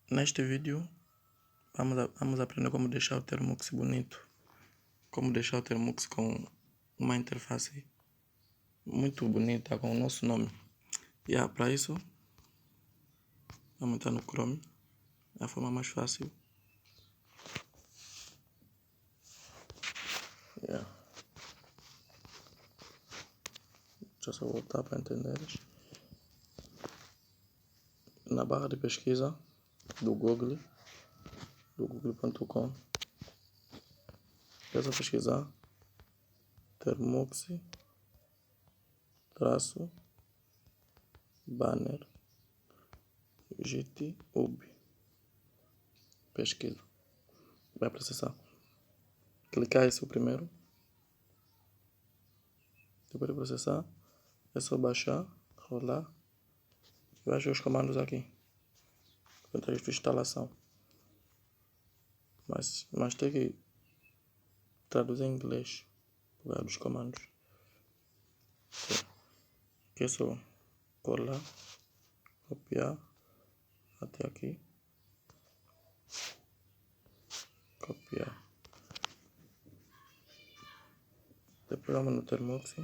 Neste vídeo vamos aprender como deixar o Thermux bonito, como deixar o Thermux com uma interface muito bonita com o nosso nome. Para isso vamos entrar no Chrome, é a forma mais fácil. Deixa eu só voltar para entenderes. Na barra de pesquisa do google.com, é só pesquisar Thermux banner GitHub. Pesquisa, vai processar. Clicar esse o primeiro. Depois de processar, é só baixar, rolar e vai achar os comandos aqui. Enquanto a instalação. Mas tem que traduzir em inglês por causa dos comandos. Aqui é só colar, copiar até aqui. Copiar. Depois vamos no Thermux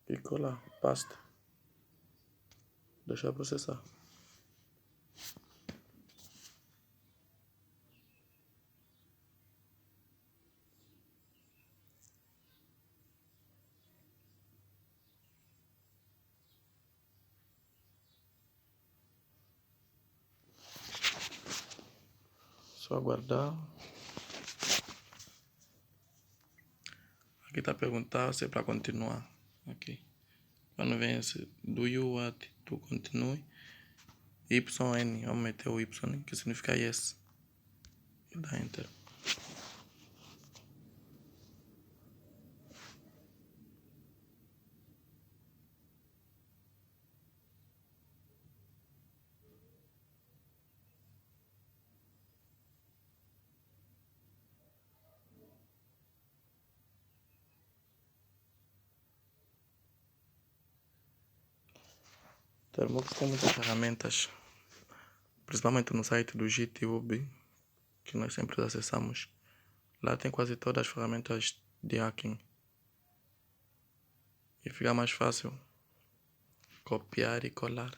e colar, pasta. Deixar processar. Só aguardar. Aqui está a perguntar se é para continuar. Aqui. Quando vem esse do you want to continue, YN, vamos meter o Y, que significa yes. E dá enter. Thermux tem muitas ferramentas, principalmente no site do GitHub, que nós sempre acessamos. Lá tem quase todas as ferramentas de hacking. E fica mais fácil copiar e colar.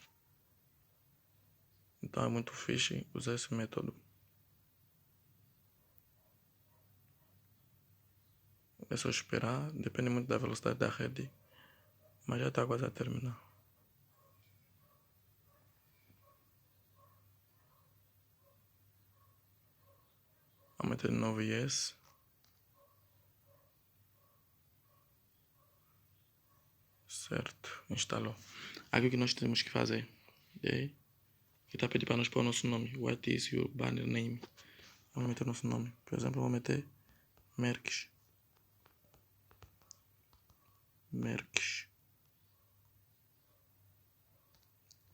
Então é muito fixe usar esse método. É só esperar, depende muito da velocidade da rede, mas já está quase a terminar. Vou meter de novo yes. Certo, instalou. Aqui o que nós temos que fazer? Aqui está a pedir para nós pôr o nosso nome. What is your banner name? Vamos meter o nosso nome. Por exemplo, vou meter Merx.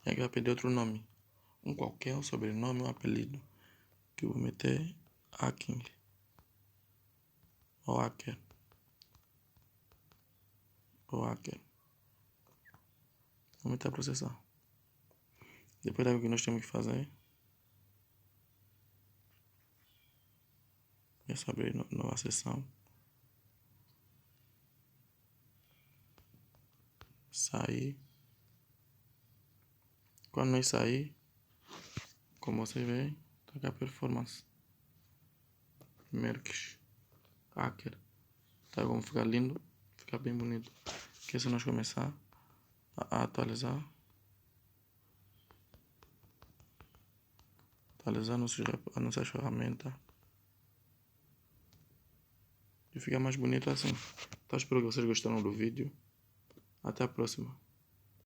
E aqui vai pedir outro nome. Um qualquer, um sobrenome, um apelido. Que eu vou meter Hacking. Ou Hacker. Vou meter a processar. Depois daí o que nós temos que fazer é só abrir nova sessão. Sair. Quando nós sair, como vocês veem, tá aqui a performance. Merx. Hacker. Tá como fica lindo, fica bem bonito. Aqui se nós começar a atualizar as nossas ferramentas. E fica mais bonito assim. Então espero que vocês gostaram do vídeo. Até a próxima.